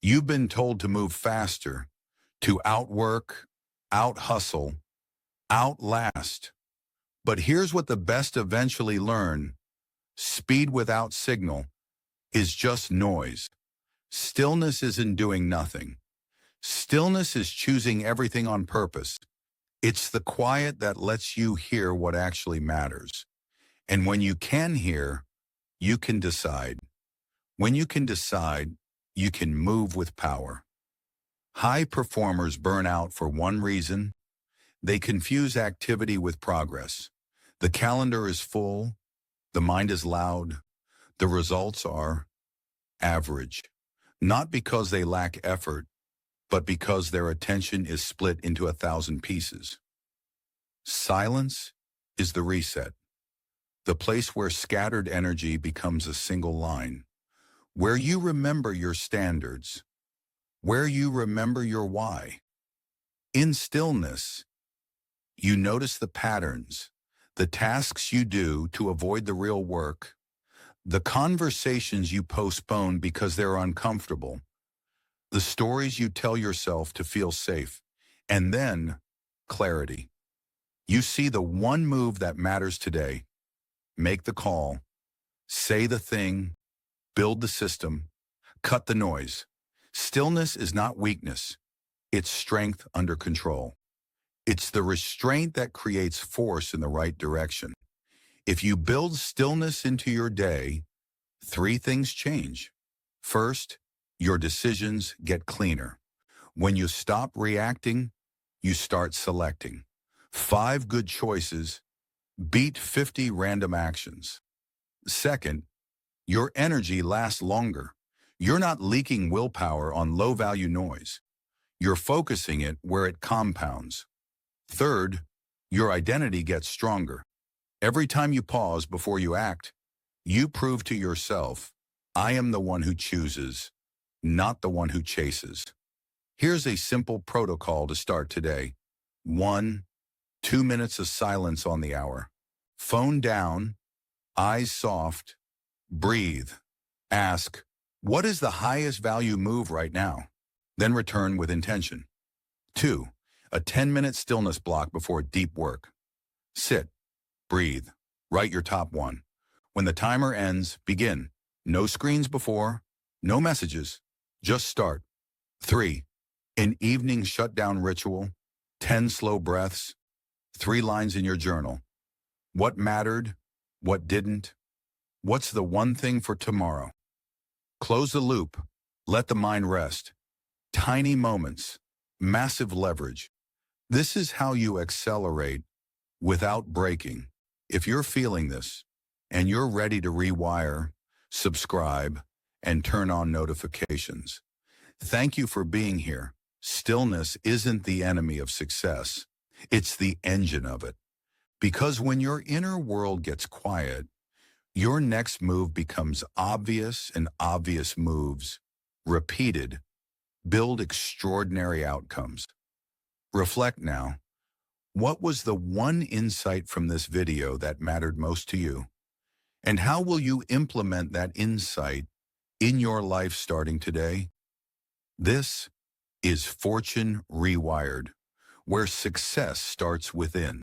You've been told to move faster, to outwork, out-hustle, outlast. But here's what the best eventually learn. Speed without signal is just noise. Stillness isn't doing nothing. Stillness is choosing everything on purpose. It's the quiet that lets you hear what actually matters. And when you can hear, you can decide. When you can decide, you can move with power. High performers burn out for one reason. They confuse activity with progress. The calendar is full. The mind is loud. The results are average. Not because they lack effort, but because their attention is split into 1,000 pieces. Silence is the reset. The place where scattered energy becomes a single line. Where you remember your standards. Where you remember your why. In stillness, you notice the patterns, the tasks you do to avoid the real work, the conversations you postpone because they're uncomfortable, the stories you tell yourself to feel safe, and then clarity. You see the one move that matters today. Make the call, say the thing, build the system, cut the noise. Stillness is not weakness. It's strength under control. It's the restraint that creates force in the right direction. If you build stillness into your day, 3 things change. First, your decisions get cleaner. When you stop reacting, you start selecting. 5 good choices beat 50 random actions. Second, your energy lasts longer. You're not leaking willpower on low-value noise. You're focusing it where it compounds. Third, your identity gets stronger. Every time you pause before you act, you prove to yourself, I am the one who chooses, not the one who chases. Here's a simple protocol to start today. 1, 2 minutes of silence on the hour. Phone down, eyes soft, breathe. Ask, what is the highest value move right now? Then return with intention. 2, a 10-minute stillness block before deep work. Sit, breathe, write your top 1. When the timer ends, begin. No screens before, no messages, just start. 3, an evening shutdown ritual, 10 slow breaths, 3 lines in your journal. What mattered? What didn't? What's the one thing for tomorrow? Close the loop. Let the mind rest. Tiny moments, massive leverage. This is how you accelerate without breaking. If you're feeling this and you're ready to rewire, subscribe, and turn on notifications. Thank you for being here. Stillness isn't the enemy of success. It's the engine of it. Because when your inner world gets quiet, your next move becomes obvious, and obvious moves, repeated, build extraordinary outcomes. Reflect now. What was the one insight from this video that mattered most to you? And how will you implement that insight in your life starting today? This is Fortune Rewired, where success starts within.